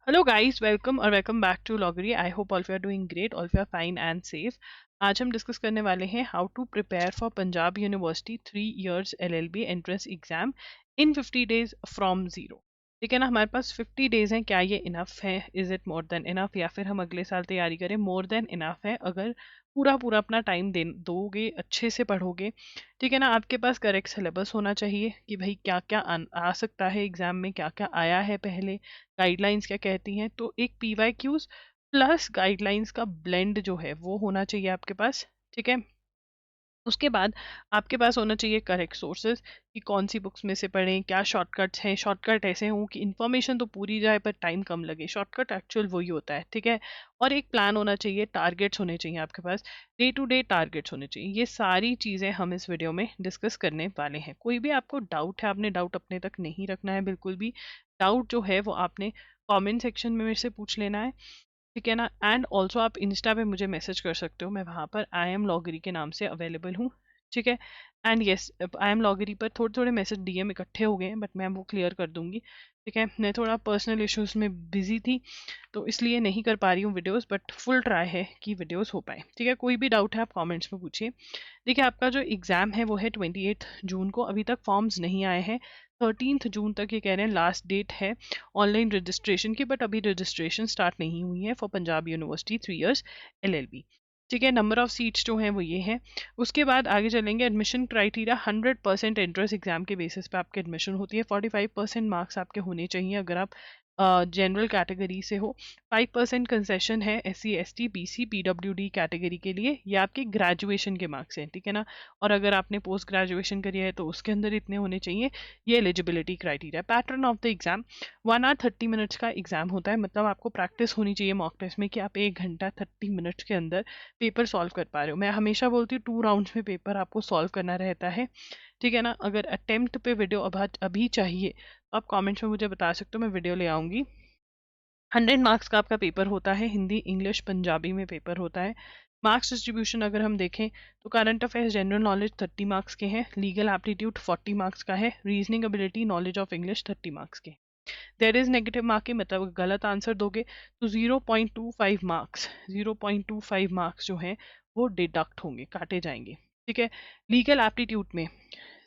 Hello guys, welcome back to लॉगरी। I hope all you are doing great, all you are fine and safe. आज हम discuss करने वाले हैं how to prepare for Punjab university 3 years LLB entrance exam in 50 days from zero. ठीक है ना, हमारे पास 50 डेज हैं। क्या ये इनफ है? Is it more than enough, या फिर हम अगले साल तैयारी करें? मोर देन इनफ है अगर पूरा पूरा अपना टाइम दे दोगे, अच्छे से पढ़ोगे। ठीक है ना, आपके पास करेक्ट सिलेबस होना चाहिए कि भाई क्या क्या आ सकता है एग्जाम में, क्या क्या आया है पहले, गाइडलाइंस क्या कहती हैं। तो एक पीवाईक्यूज प्लस गाइडलाइंस का ब्लेंड जो है वो होना चाहिए आपके पास। ठीक है, उसके बाद आपके पास होना चाहिए करेक्ट सोर्सेज कि कौन सी बुक्स में से पढ़ें, क्या शॉर्टकट्स हैं। शॉर्टकट ऐसे हों कि इन्फॉर्मेशन तो पूरी जाए पर टाइम कम लगे, शॉर्टकट एक्चुअल वही होता है। ठीक है, और एक प्लान होना चाहिए, टारगेट्स होने चाहिए आपके पास, डे टू डे टारगेट्स होने चाहिए। ये सारी चीज़ें हम इस वीडियो में डिस्कस करने वाले हैं। कोई भी आपको डाउट है, आपने डाउट अपने तक नहीं रखना है बिल्कुल भी। डाउट जो है वो आपने कमेंट सेक्शन में मेरे से पूछ लेना है। ठीक है ना, एंड ऑल्सो आप इंस्टा पे मुझे मैसेज कर सकते हो, मैं वहाँ पर आई एम लॉगरी के नाम से अवेलेबल हूँ। ठीक है, एंड यस, आई एम लॉगरी पर थोड़े थोड़े मैसेज डीएम इकट्ठे हो गए हैं, बट मैं वो क्लियर कर दूंगी। ठीक है, मैं थोड़ा पर्सनल इश्यूज में बिजी थी तो इसलिए नहीं कर पा रही हूँ वीडियोस, बट फुल ट्राई है कि वीडियोस हो पाए। ठीक है, कोई भी डाउट है आप कमेंट्स में पूछिए। देखिए, आपका जो एग्ज़ाम है वो है 28 जून को। अभी तक फॉर्म्स नहीं आए हैं। 13 जून तक ये कह रहे हैं लास्ट डेट है ऑनलाइन रजिस्ट्रेशन की, बट अभी रजिस्ट्रेशन स्टार्ट नहीं हुई है for Punjab university 3 years LLB. ठीक है, नंबर ऑफ सीट्स जो हैं वो ये हैं। उसके बाद आगे चलेंगे। एडमिशन क्राइटेरिया 100% एंट्रेंस एग्जाम के बेसिस पे आपकी एडमिशन होती है। 45% मार्क्स आपके होने चाहिए अगर आप जनरल कैटेगरी से हो। 5% कंसेशन है SC ST BC PWD category के लिए। ये आपके ग्रेजुएशन के मार्क्स हैं। ठीक है ना, और अगर आपने पोस्ट ग्रेजुएशन करी है तो उसके अंदर इतने होने चाहिए। ये eligibility criteria. Pattern of the exam, 1 hour 30 minutes का एग्जाम होता है। मतलब आपको प्रैक्टिस होनी चाहिए मॉक टेस्ट में कि आप 1 घंटा 30 मिनट्स के अंदर पेपर सॉल्व कर पा रहे हो। मैं हमेशा बोलती हूँ 2 राउंड्स में पेपर आपको सॉल्व करना रहता है। ठीक है ना, अगर अटेम्प्ट पे वीडियो अभी चाहिए तो आप कमेंट्स में मुझे बता सकते हो, मैं वीडियो ले आऊँगी। 100 मार्क्स का आपका पेपर होता है, हिंदी इंग्लिश पंजाबी में पेपर होता है। मार्क्स डिस्ट्रीब्यूशन अगर हम देखें तो current affairs general knowledge 30 marks के हैं, लीगल एप्टीट्यूड 40 मार्क्स का है, reasoning ability knowledge of English 30 marks के। देर इज नेगेटिव मार्किंग, मतलब गलत आंसर दोगे तो 0.25 मार्क्स, 0.25 मार्क्स जो हैं वो डिडक्ट होंगे, काटे जाएंगे। ठीक है, लीगल एप्टीट्यूड में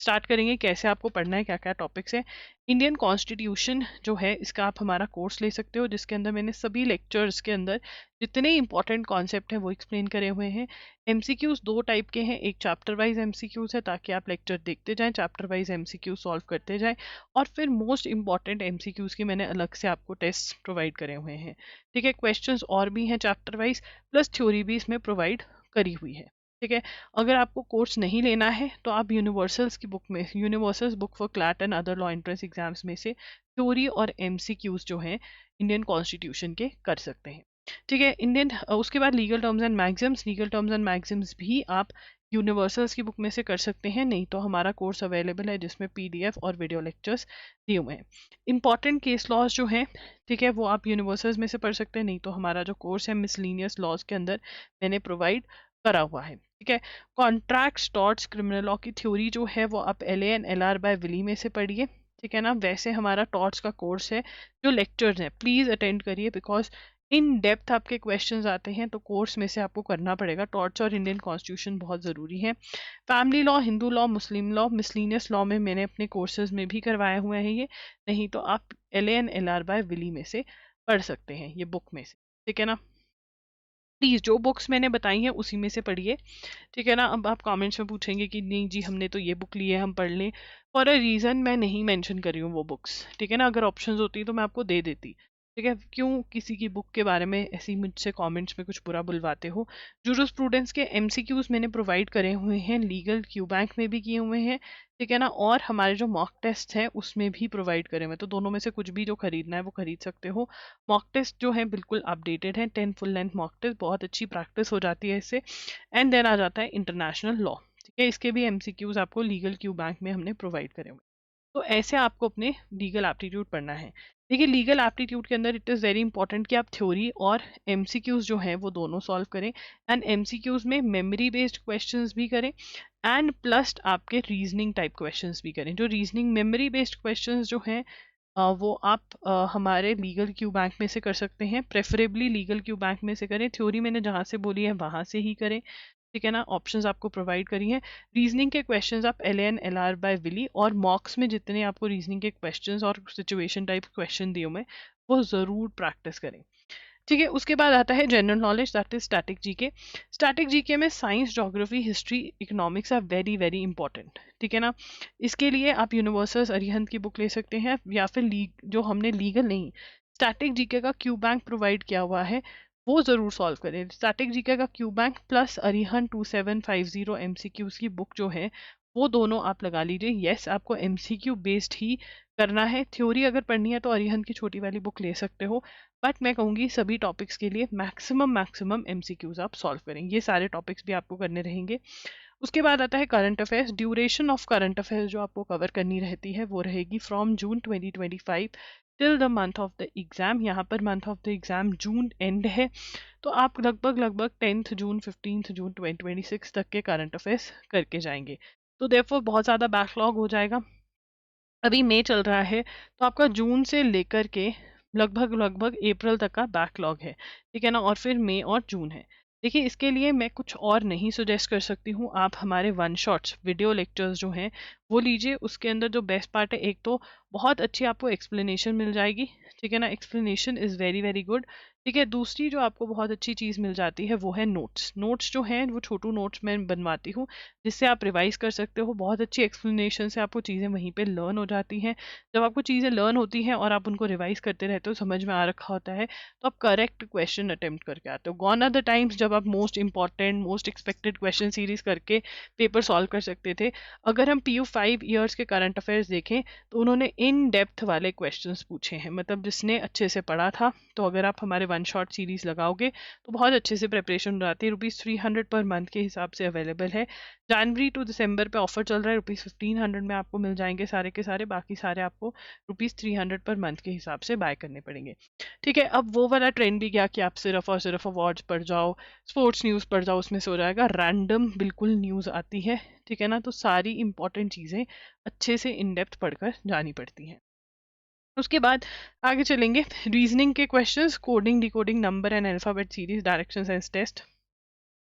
स्टार्ट करेंगे कैसे आपको पढ़ना है, क्या क्या टॉपिक्स हैं। इंडियन कॉन्स्टिट्यूशन जो है इसका आप हमारा कोर्स ले सकते हो, जिसके अंदर मैंने सभी लेक्चर्स के अंदर जितने इंपॉर्टेंट कॉन्सेप्ट हैं वो एक्सप्लेन करे हुए हैं। एमसीक्यूज 2 टाइप के हैं, एक चैप्टर वाइज एमसीक्यूज है ताकि आप लेक्चर देखते जाएं, चैप्टर वाइज एमसीक्यू सॉल्व करते जाएं, और फिर मोस्ट इंपॉर्टेंट एमसीक्यूज के मैंने अलग से आपको टेस्ट प्रोवाइड करे हुए हैं। ठीक है, क्वेश्चंस और भी हैं चैप्टर वाइज, प्लस थ्योरी भी इसमें प्रोवाइड करी हुई है। ठीक है, अगर आपको कोर्स नहीं लेना है तो आप यूनिवर्सल्स की बुक में, universals book for CLAT and other law entrance exams में से थ्योरी और एमसीक्यूज जो हैं इंडियन कॉन्स्टिट्यूशन के कर सकते हैं। ठीक है, उसके बाद legal terms and Maxim's, legal terms and Maxim's भी आप यूनिवर्सल्स की बुक में से कर सकते हैं, नहीं तो हमारा कोर्स अवेलेबल है जिसमें PDF और वीडियो लेक्चर्स दिए हुए हैं। इंपॉर्टेंट केस लॉज जो हैं, ठीक है, वो आप यूनिवर्सल्स में से पढ़ सकते हैं, नहीं तो हमारा जो कोर्स है मिसलीनियस लॉज के अंदर मैंने प्रोवाइड करा हुआ है। ठीक है, कॉन्ट्रैक्ट्स टॉर्ट्स क्रिमिनल लॉ की थ्योरी जो है वो आप LA and LR by Wiley में से पढ़िए। ठीक है ना, वैसे हमारा टॉर्ट्स का कोर्स है, जो लेक्चर्स हैं प्लीज़ अटेंड करिए, बिकॉज इन डेप्थ आपके क्वेश्चंस आते हैं तो कोर्स में से आपको करना पड़ेगा। टॉर्ट्स और इंडियन कॉन्स्टिट्यूशन बहुत ज़रूरी है। फैमिली लॉ, हिंदू लॉ, मुस्लिम लॉ, मिसलीनियस लॉ में मैंने अपने कोर्सेज में भी करवाए हुए हैं ये, नहीं तो आप LA and LR by Wiley में से पढ़ सकते हैं ये बुक में से। ठीक है ना, प्लीज़ जो बुक्स मैंने बताई हैं उसी में से पढ़िए। ठीक है ना, अब आप कमेंट्स में पूछेंगे कि नहीं जी हमने तो ये बुक ली है, हम पढ़ लें। फॉर अ रीज़न मैं नहीं मेंशन कर रही हूँ वो बुक्स। ठीक है ना, अगर ऑप्शंस होती तो मैं आपको दे देती। ठीक है, क्यों किसी की बुक के बारे में ऐसे ही मुझसे कमेंट्स में कुछ बुरा बुलवाते हो। जूरिस्प्रूडेंस के MCQs मैंने प्रोवाइड करे हुए हैं, लीगल क्यू बैंक में भी किए हुए हैं। ठीक है ना, और हमारे जो मॉक टेस्ट है उसमें भी प्रोवाइड करे हुए हैं, तो दोनों में से कुछ भी जो खरीदना है वो खरीद सकते हो। मॉक टेस्ट जो है बिल्कुल अपडेटेड है, 10 फुल लेंथ मॉक टेस्ट, बहुत अच्छी प्रैक्टिस हो जाती है इससे। एंड देन आ जाता है इंटरनेशनल लॉ। ठीक है, इसके भी MCQs आपको लीगल क्यू बैंक में हमने प्रोवाइड करे हुए। तो ऐसे आपको अपने लीगल एप्टीट्यूड पढ़ना है। देखिए, लीगल एप्टीट्यूड के अंदर इट इज़ वेरी इंपॉर्टेंट कि आप थ्योरी और MCQs जो हैं वो दोनों सॉल्व करें, एंड MCQs में मेमोरी बेस्ड क्वेश्चंस भी करें, एंड प्लस आपके रीजनिंग टाइप क्वेश्चंस भी करें। जो रीजनिंग मेमोरी बेस्ड क्वेश्चंस जो हैं वो आप हमारे लीगल क्यू बैंक में से कर सकते हैं, प्रेफरेबली लीगल क्यू बैंक में से करें। थ्योरी मैंने जहाँ से बोली है वहाँ से ही करें, ठीक है ना। ऑप्शंस आपको प्रोवाइड करी हैं। रीजनिंग के क्वेश्चंस आप LN LR बाय विली और मॉक्स में जितने आपको रीजनिंग के क्वेश्चंस और सिचुएशन टाइप क्वेश्चन दिए हुए वो ज़रूर प्रैक्टिस करें, ठीक है। उसके बाद आता है general knowledge, that is static GK. Static GK में science, geography, history, economics are very very important, ठीक है ना। इसके लिए आप यूनिवर्सल्स अरिहंत की बुक ले सकते हैं, या फिर जो हमने लीगल नहीं, स्टैटिक जीके का क्यू बैंक प्रोवाइड किया हुआ है वो ज़रूर सॉल्व करें। स्टैटिक जीके का Q bank plus Arihant 2750 MCQs की बुक जो है वो दोनों आप लगा लीजिए। येस, आपको MCQ बेस्ड ही करना है। थ्योरी अगर पढ़नी है तो अरिहंत की छोटी वाली बुक ले सकते हो, बट मैं कहूँगी सभी टॉपिक्स के लिए मैक्सिमम MCQs आप सॉल्व करें। ये सारे टॉपिक्स भी आपको करने रहेंगे। उसके बाद आता है current affairs. Duration of current affairs जो आपको कवर करनी रहती है वो रहेगी from June 2025 till the month of the exam. यहाँ पर month of the exam June end है, तो आप लगभग 10th जून 15th जून 2026 तक के करंट अफेयर्स करके जाएंगे। तो देयरफॉर बहुत ज़्यादा बैकलॉग हो जाएगा। अभी मई चल रहा है, तो आपका जून से लेकर के लगभग अप्रैल तक का बैकलॉग है, ठीक है ना। और फिर मई और जून है। देखिए, इसके लिए मैं कुछ और नहीं सुजेस्ट कर सकती हूँ। आप हमारे वन शॉट्स वीडियो लेक्चर्स जो हैं वो लीजिए। उसके अंदर जो बेस्ट पार्ट है, एक तो बहुत अच्छी आपको एक्सप्लेनेशन मिल जाएगी, ठीक है ना। Explanation is very very good, ठीक है। दूसरी जो आपको बहुत अच्छी चीज़ मिल जाती है वो है नोट्स। नोट्स जो हैं वो छोटू नोट्स मैं बनवाती हूँ, जिससे आप रिवाइज कर सकते हो। बहुत अच्छी एक्सप्लेनेशन से आपको चीज़ें वहीं पे लर्न हो जाती हैं। जब आपको चीज़ें लर्न होती हैं और आप उनको रिवाइज करते रहते हो, समझ में आ रखा होता है, तो आप करेक्ट क्वेश्चन अटेम्प्ट करके आते हो। गॉन आर द टाइम्स जब आप most important most expected question series करके पेपर सॉल्व कर सकते थे। अगर हम PU 5 ईयर्स के करंट अफेयर्स देखें तो उन्होंने इन डेप्थ वाले क्वेश्चंस पूछे हैं, मतलब जिसने अच्छे से पढ़ा था। तो अगर आप हमारे वन शॉट सीरीज लगाओगे तो बहुत अच्छे से प्रिपरेशन हो जाती है। ₹300 पर मंथ के हिसाब से अवेलेबल है। जनवरी टू दिसंबर पे ऑफर चल रहा है, ₹1500 में आपको मिल जाएंगे सारे के सारे। बाकी सारे आपको ₹300 पर मंथ के हिसाब से बाय करने पड़ेंगे, ठीक है। अब वो वाला ट्रेंड भी गया कि आप सिर्फ और सिर्फ अवार्ड्स पढ़ जाओ, स्पोर्ट्स न्यूज़ पढ़ जाओ, उसमें से हो जाएगा। रैंडम बिल्कुल न्यूज़ आती है, ठीक है ना। तो सारी इंपॉर्टेंट चीज़ें अच्छे से इन डेप्थ पढ़कर जानी पड़ती हैं। उसके बाद आगे चलेंगे। रीजनिंग के questions, coding, decoding, number and alphabet series, direction sense test,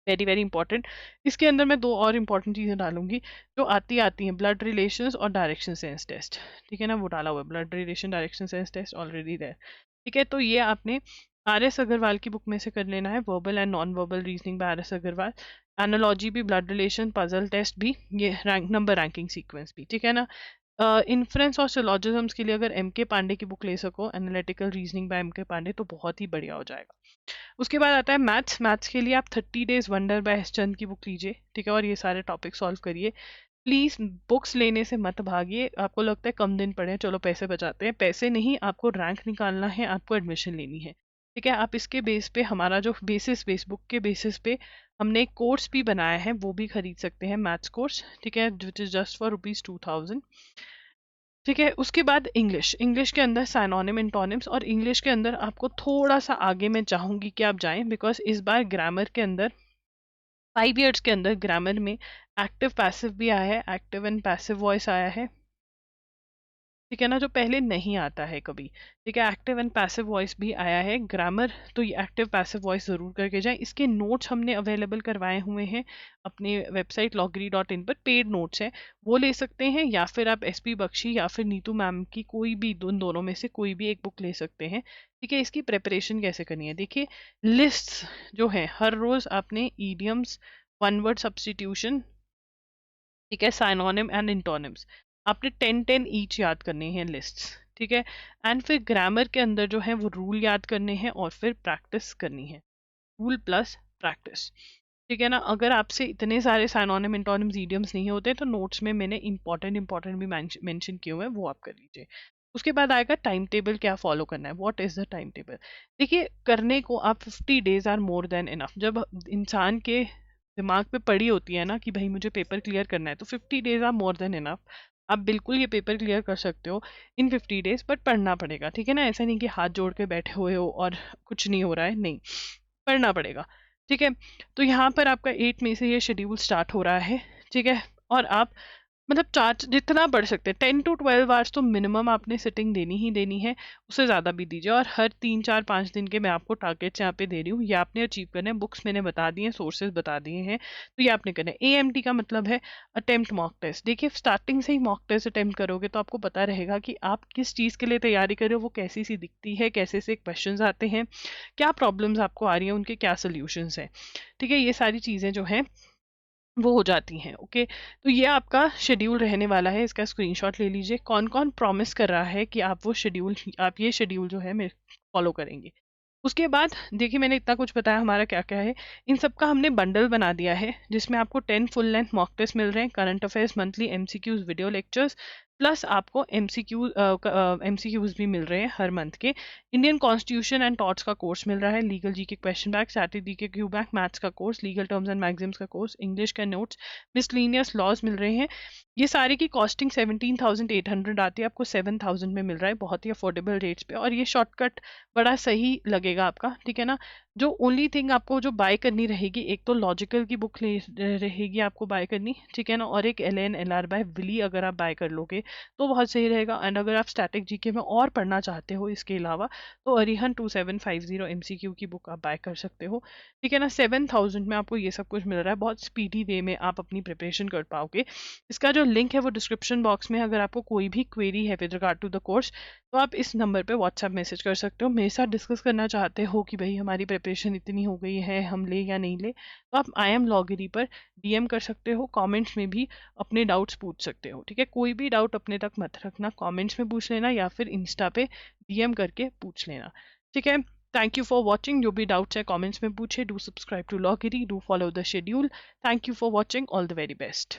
very very important. इसके अंदर मैं दो और इंपॉर्टेंट चीज़ें डालूंगी जो आती हैं, ब्लड रिलेशंस और डायरेक्शन सेंस टेस्ट, ठीक है ना। वो डाला हुआ है, blood relation direction sense test already there, ठीक है। तो ये आपने RS अग्रवाल की बुक में से कर लेना है। Verbal and non verbal reasoning by RS Agarwal, analogy भी, ब्लड रिलेशन, पजल टेस्ट भी, ये नंबर रैंकिंग सीक्वेंस भी, ठीक है ना। इन्फ्रेंस और सिलोजिज्म्स के लिए अगर MK पांडे की बुक ले सको, analytical reasoning by MK Pandey, तो बहुत ही बढ़िया हो जाएगा। उसके बाद आता है मैथ्स। मैथ्स के लिए आप 30 डेज वंडर बाय चंद की बुक लीजिए, ठीक है, और ये सारे टॉपिक सॉल्व करिए। प्लीज़ बुक्स लेने से मत भागिए। आपको लगता है कम दिन पढ़े हैं, चलो पैसे बचाते हैं। पैसे नहीं, आपको रैंक निकालना है, आपको एडमिशन लेनी है, ठीक है। आप इसके बेस पे, हमारा जो फेसबुक के बेसिस पे हमने एक कोर्स भी बनाया है, वो भी खरीद सकते हैं, मैथ्स कोर्स, ठीक है, विच इज़ जस्ट फॉर ₹2000, ठीक है। उसके बाद इंग्लिश। इंग्लिश के अंदर साइनोनिम, इंटोनिम्स, और इंग्लिश के अंदर आपको थोड़ा सा आगे मैं चाहूँगी कि आप जाएं, बिकॉज इस बार ग्रामर के अंदर 5 ईयर्स के अंदर ग्रामर में एक्टिव पैसिव भी आया है, एक्टिव एंड पैसिव वॉइस आया है, ठीक है ना, जो पहले नहीं आता है कभी, ठीक है। एक्टिव एंड पैसिव वॉइस भी आया है ग्रामर, तो ये एक्टिव पैसिव वॉइस ज़रूर करके जाएं। इसके नोट्स हमने अवेलेबल करवाए हुए हैं अपने वेबसाइट loggery.in पर, पेड नोट्स हैं, वो ले सकते हैं। या फिर आप SP बख्शी या फिर नीतू मैम की कोई भी दोनों में से कोई भी एक बुक ले सकते हैं, ठीक है। इसकी प्रिपरेशन कैसे करनी है, देखिए, लिस्ट्स जो है हर रोज़ आपने ईडियम्स, वन वर्ड सब्सटीट्यूशन, ठीक है, साइनोनिम एंड इंटोनिम्स, आपने 10 ईच याद करने हैं लिस्ट्स, ठीक है। एंड फिर ग्रामर के अंदर जो है वो रूल याद करने हैं और फिर प्रैक्टिस करनी है, रूल प्लस प्रैक्टिस, ठीक है ना। अगर आपसे इतने सारे साइनोनिम, इंटोनिम्स, इडियम्स नहीं होते तो नोट्स में मैंने इंपॉर्टेंट भी मेंशन किए हुए हैं, वो आप कर लीजिए। उसके बाद आएगा टाइम टेबल, क्या फॉलो करना है, what is the time table. देखिए, करने को आप 50 days are more than enough. जब इंसान के दिमाग पे पड़ी होती है ना कि भाई मुझे पेपर क्लियर करना है, तो 50 days are more than enough. आप बिल्कुल ये पेपर क्लियर कर सकते हो इन 50 डेज, बट पढ़ना पड़ेगा, ठीक है ना। ऐसा नहीं कि हाथ जोड़ के बैठे हुए हो और कुछ नहीं हो रहा है, नहीं, पढ़ना पड़ेगा, ठीक है। तो यहाँ पर आपका 8 मई से ये शेड्यूल स्टार्ट हो रहा है, ठीक है। और आप मतलब चार्ज जितना बढ़ सकते हैं 10 to 12 आवर्स तो मिनिमम आपने सिटिंग देनी ही देनी है, उससे ज़्यादा भी दीजिए। और हर 3 4 5 दिन के मैं आपको टारगेट्स यहाँ पे दे रही हूँ, ये आपने अचीव करने हैं। बुक्स मैंने बता दी हैं, सोर्सेज बता दिए हैं, तो ये आपने करना है। AMT का मतलब है अटेम्प्ट मॉक टेस्ट। देखिए स्टार्टिंग से ही मॉक टेस्ट अटेम्प्ट करोगे तो आपको पता रहेगा कि आप किस चीज़ के लिए तैयारी कर रहे हो, वो कैसी सी दिखती है, कैसे से क्वेश्चन आते हैं, क्या प्रॉब्लम्स आपको आ रही हैं, उनके क्या सोल्यूशंस हैं। ठीक है, ये सारी चीज़ें जो हैं वो हो जाती हैं। ओके, तो ये आपका शेड्यूल रहने वाला है, इसका स्क्रीनशॉट ले लीजिए। कौन कौन प्रॉमिस कर रहा है कि आप ये शेड्यूल जो है मेरे फॉलो करेंगे। उसके बाद देखिए मैंने इतना कुछ बताया हमारा क्या क्या है, इन सब का हमने बंडल बना दिया है जिसमें आपको 10 फुल लेंथ मॉक टेस्ट मिल रहे हैं, current affairs monthly, MCQs video lectures, plus आपको MCQs भी मिल रहे हैं हर मंथ के। इंडियन कॉन्स्टिट्यूशन एंड टॉट्स का कोर्स मिल रहा है, लीगल जी के क्वेश्चन बैंक, स्ट्रैटेजी के क्यू बैंक, मैथ्स का course, legal terms and maxims का कोर्स, इंग्लिश का नोट्स, मिसलीनियस लॉज मिल रहे हैं। ये सारे की कॉस्टिंग 17,800 आती है, आपको 7,000 में मिल रहा है, बहुत ही अफोर्डेबल रेट्स पे। और ये शॉर्टकट बड़ा सही लगेगा आपका, ठीक है ना। जो ओनली थिंग आपको जो बाय करनी रहेगी, एक तो लॉजिकल की बुक रहेगी आपको बाय करनी, ठीक है ना, और एक LN LR बाय विली अगर आप बाय कर लोगे तो बहुत सही रहेगा। एंड अगर आप स्टैटिक जीके में और पढ़ना चाहते हो इसके अलावा तो अरिहंत 2750 MCQ की बुक आप बाय कर सकते हो, ठीक है ना। 7,000 में आपको ये सब कुछ मिल रहा है, बहुत स्पीडी वे में आप अपनी प्रिपरेशन कर पाओगे। इसका जो लिंक है वो डिस्क्रिप्शन बॉक्स में। अगर आपको कोई भी क्वेरी है with regard to the course तो आप इस नंबर पे व्हाट्सएप मैसेज कर सकते हो। मेरे साथ डिस्कस करना चाहते हो कि भाई हमारी प्रिपरेशन इतनी हो गई है, हम ले या नहीं ले, तो आप IM लॉगरी पर DM कर सकते हो, कमेंट्स में भी अपने डाउट्स पूछ सकते हो, ठीक है। कोई भी डाउट अपने तक मत रखना, कमेंट्स में पूछ लेना या फिर इंस्टा पे DM करके पूछ लेना, ठीक है। Thank you for watching. जो भी डाउट्स है कमेंट्स में पूछे। डू सब्सक्राइब टू लॉगरी, do follow the schedule. Thank you for watching, all the very best.